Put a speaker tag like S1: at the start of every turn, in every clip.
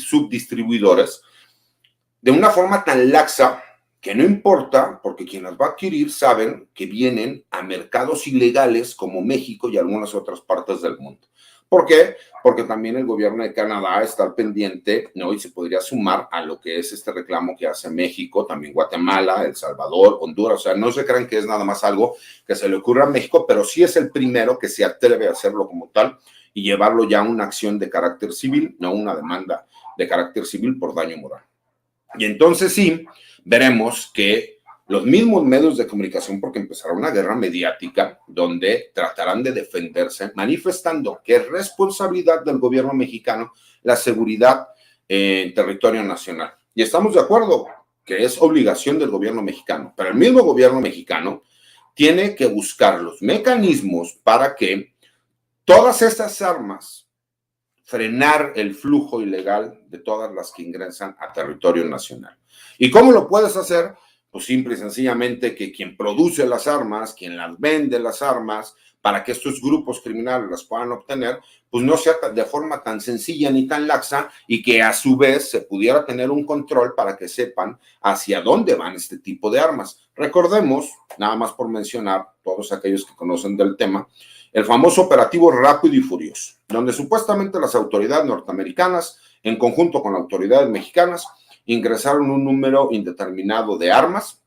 S1: subdistribuidores de una forma tan laxa que no importa, porque quien las va a adquirir saben que vienen a mercados ilegales como México y algunas otras partes del mundo. ¿Por qué? Porque también el gobierno de Canadá está al pendiente, ¿no? Y se podría sumar a lo que es este reclamo que hace México, también Guatemala, El Salvador, Honduras. O sea, no se crean que es nada más algo que se le ocurra a México, pero sí es el primero que se atreve a hacerlo como tal y llevarlo ya a una acción de carácter civil, no una demanda de carácter civil por daño moral. Y entonces sí, veremos que los mismos medios de comunicación, porque empezará una guerra mediática donde tratarán de defenderse, manifestando que es responsabilidad del gobierno mexicano la seguridad en territorio nacional. Y estamos de acuerdo que es obligación del gobierno mexicano, pero el mismo gobierno mexicano tiene que buscar los mecanismos para que todas estas armas, frenar el flujo ilegal de todas las que ingresan a territorio nacional. ¿Y cómo lo puedes hacer? Pues simple y sencillamente que quien produce las armas, quien las vende las armas, para que estos grupos criminales las puedan obtener, pues no sea de forma tan sencilla ni tan laxa y que a su vez se pudiera tener un control para que sepan hacia dónde van este tipo de armas. Recordemos, nada más por mencionar, todos aquellos que conocen del tema, el famoso operativo Rápido y Furioso, donde supuestamente las autoridades norteamericanas, en conjunto con las autoridades mexicanas, ingresaron un número indeterminado de armas,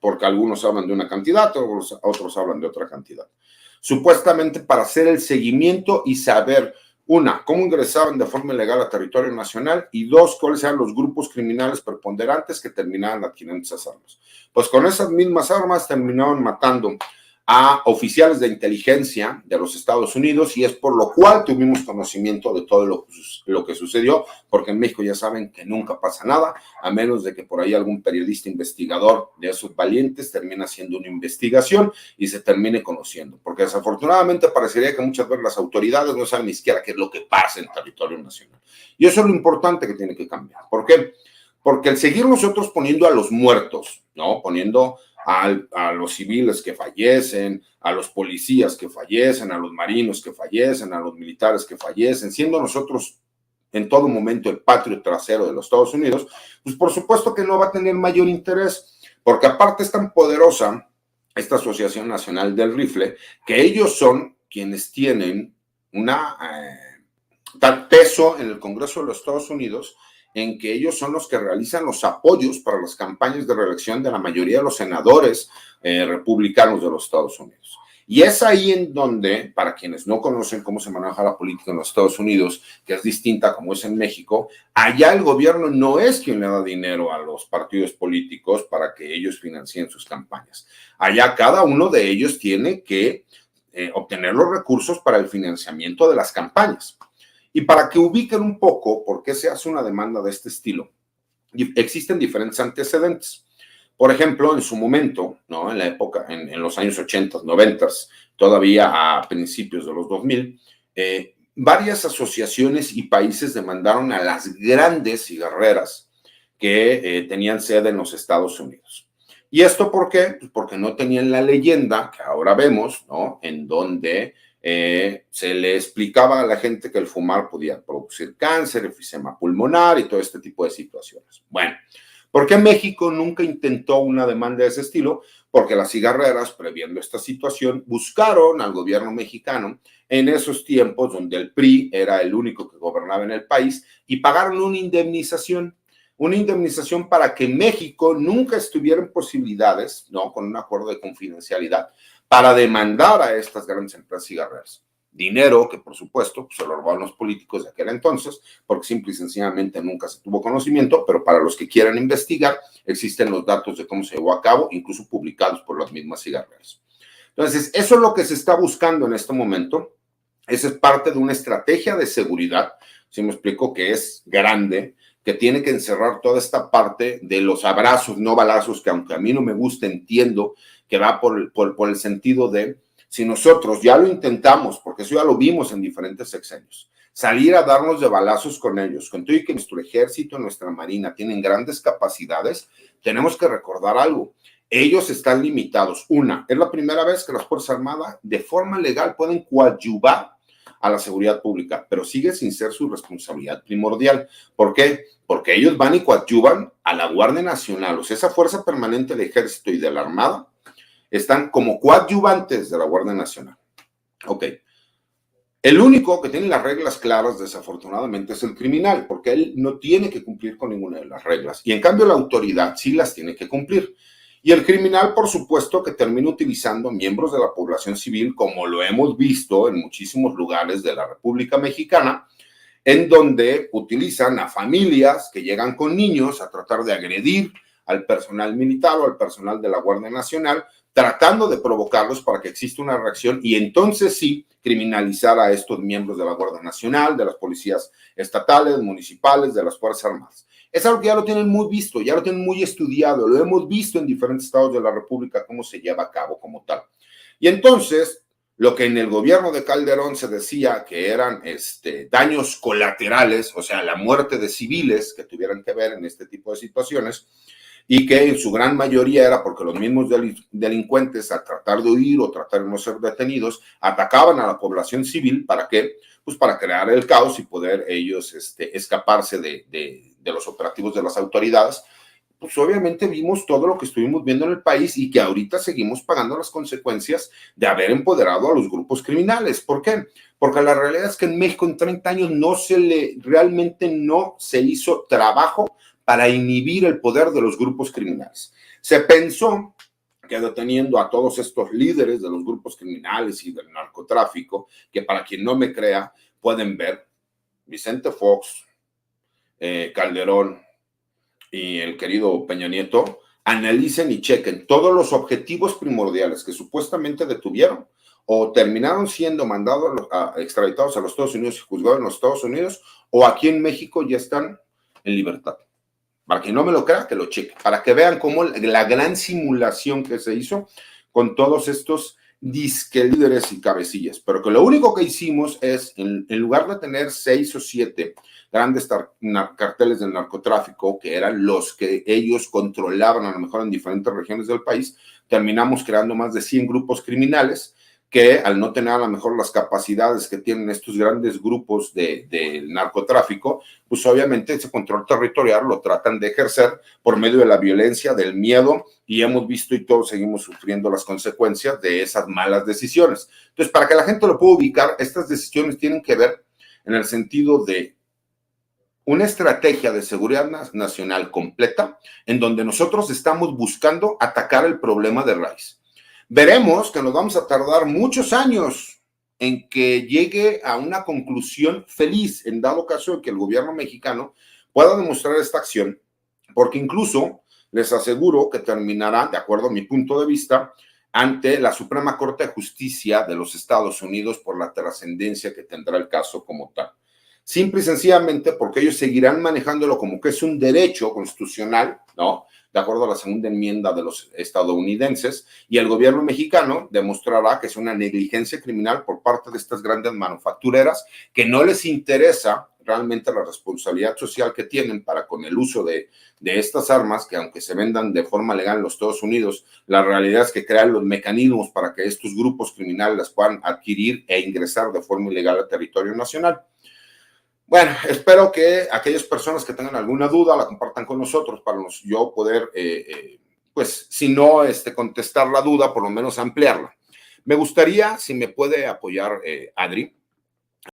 S1: porque algunos hablan de una cantidad, otros hablan de otra cantidad. Supuestamente para hacer el seguimiento y saber, una, cómo ingresaban de forma ilegal a territorio nacional y dos, cuáles eran los grupos criminales preponderantes que terminaban adquiriendo esas armas. Pues con esas mismas armas terminaron matando a oficiales de inteligencia de los Estados Unidos y es por lo cual tuvimos conocimiento de todo lo que sucedió, porque en México ya saben que nunca pasa nada, a menos de que por ahí algún periodista investigador de esos valientes termine haciendo una investigación y se termine conociendo, porque desafortunadamente parecería que muchas veces las autoridades no saben ni siquiera qué es lo que pasa en territorio nacional. Y eso es lo importante que tiene que cambiar. ¿Por qué? Porque el seguir nosotros poniendo a los muertos, ¿no? Poniendo a los civiles que fallecen, a los policías que fallecen, a los marinos que fallecen, a los militares que fallecen, siendo nosotros en todo momento el patrio trasero de los Estados Unidos, pues por supuesto que no va a tener mayor interés, porque aparte es tan poderosa esta Asociación Nacional del Rifle, que ellos son quienes tienen tal peso en el Congreso de los Estados Unidos, en que ellos son los que realizan los apoyos para las campañas de reelección de la mayoría de los senadores republicanos de los Estados Unidos. Y es ahí en donde, para quienes no conocen cómo se maneja la política en los Estados Unidos, que es distinta como es en México, allá el gobierno no es quien le da dinero a los partidos políticos para que ellos financien sus campañas. Allá cada uno de ellos tiene que obtener los recursos para el financiamiento de las campañas. Y para que ubiquen un poco por qué se hace una demanda de este estilo, existen diferentes antecedentes. Por ejemplo, en su momento, ¿no? En la época, en los años 80, 90, todavía a principios de los 2000, varias asociaciones y países demandaron a las grandes cigarreras que tenían sede en los Estados Unidos. ¿Y esto por qué? Pues porque no tenían la leyenda que ahora vemos, ¿no? En donde se le explicaba a la gente que el fumar podía producir cáncer, enfisema pulmonar y todo este tipo de situaciones. Bueno, ¿por qué México nunca intentó una demanda de ese estilo? Porque las cigarreras, previendo esta situación, buscaron al gobierno mexicano en esos tiempos donde el PRI era el único que gobernaba en el país y pagaron una indemnización para que México nunca estuviera en posibilidades, ¿no? Con un acuerdo de confidencialidad, para demandar a estas grandes empresas cigarreras. Dinero que, por supuesto, se lo robaron los políticos de aquel entonces, porque simple y sencillamente nunca se tuvo conocimiento, pero para los que quieran investigar, existen los datos de cómo se llevó a cabo, incluso publicados por las mismas cigarreras. Entonces, eso es lo que se está buscando en este momento. Esa es parte de una estrategia de seguridad, si me explico, que es grande, que tiene que encerrar toda esta parte de los abrazos, no balazos, que aunque a mí no me gusta, entiendo que va por el sentido de, si nosotros ya lo intentamos, porque eso ya lo vimos en diferentes sexenios, salir a darnos de balazos con ellos, con todo y que nuestro ejército, nuestra marina tienen grandes capacidades, tenemos que recordar algo. Ellos están limitados. Una, es la primera vez que las Fuerzas Armadas de forma legal pueden coadyuvar a la seguridad pública, pero sigue sin ser su responsabilidad primordial. ¿Por qué? Porque ellos van y coadyuvan a la Guardia Nacional, o sea, esa fuerza permanente del Ejército y de la Armada, están como coadyuvantes de la Guardia Nacional. Ok. El único que tiene las reglas claras, desafortunadamente, es el criminal, porque él no tiene que cumplir con ninguna de las reglas. Y en cambio la autoridad sí las tiene que cumplir. Y el criminal, por supuesto, que termina utilizando miembros de la población civil, como lo hemos visto en muchísimos lugares de la República Mexicana, en donde utilizan a familias que llegan con niños a tratar de agredir al personal militar o al personal de la Guardia Nacional, tratando de provocarlos para que exista una reacción y entonces sí criminalizar a estos miembros de la Guardia Nacional, de las policías estatales, municipales, de las Fuerzas Armadas. Es algo que ya lo tienen muy visto, ya lo tienen muy estudiado, lo hemos visto en diferentes estados de la República, cómo se lleva a cabo como tal. Y entonces, lo que en el gobierno de Calderón se decía que eran daños colaterales, o sea, la muerte de civiles que tuvieran que ver en este tipo de situaciones, y que en su gran mayoría era porque los mismos delincuentes, al tratar de huir o tratar de no ser detenidos, atacaban a la población civil. ¿Para qué? Pues para crear el caos y poder ellos escaparse de los operativos de las autoridades. Pues obviamente vimos todo lo que estuvimos viendo en el país y que ahorita seguimos pagando las consecuencias de haber empoderado a los grupos criminales. ¿Por qué? Porque la realidad es que en México en 30 años realmente no se hizo trabajo para inhibir el poder de los grupos criminales. Se pensó que deteniendo a todos estos líderes de los grupos criminales y del narcotráfico, que para quien no me crea, pueden ver Vicente Fox, Calderón y el querido Peña Nieto, analicen y chequen todos los objetivos primordiales que supuestamente detuvieron o terminaron siendo mandados, extraditados a los Estados Unidos y juzgados en los Estados Unidos, o aquí en México ya están en libertad. Para quien no me lo crea, que lo cheque, para que vean cómo la gran simulación que se hizo con todos estos disque líderes y cabecillas, pero que lo único que hicimos es, en lugar de tener 6 o 7 grandes carteles del narcotráfico, que eran los que ellos controlaban a lo mejor en diferentes regiones del país, terminamos creando más de 100 grupos criminales que al no tener a lo mejor las capacidades que tienen estos grandes grupos del narcotráfico, pues obviamente ese control territorial lo tratan de ejercer por medio de la violencia, del miedo, y hemos visto y todos seguimos sufriendo las consecuencias de esas malas decisiones. Entonces, para que la gente lo pueda ubicar, estas decisiones tienen que ver en el sentido de una estrategia de seguridad nacional completa en donde nosotros estamos buscando atacar el problema de raíz. Veremos que nos vamos a tardar muchos años en que llegue a una conclusión feliz, en dado caso de que el gobierno mexicano pueda demostrar esta acción, porque incluso les aseguro que terminará, de acuerdo a mi punto de vista, ante la Suprema Corte de Justicia de los Estados Unidos por la trascendencia que tendrá el caso como tal. Simple y sencillamente porque ellos seguirán manejándolo como que es un derecho constitucional, ¿no? De acuerdo a la segunda enmienda de los estadounidenses, y el gobierno mexicano demostrará que es una negligencia criminal por parte de estas grandes manufactureras que no les interesa realmente la responsabilidad social que tienen para con el uso de estas armas, que aunque se vendan de forma legal en los Estados Unidos, la realidad es que crean los mecanismos para que estos grupos criminales las puedan adquirir e ingresar de forma ilegal al territorio nacional. Bueno, espero que aquellas personas que tengan alguna duda la compartan con nosotros para yo poder, pues, si no contestar la duda, por lo menos ampliarla. Me gustaría, si me puede apoyar Adri,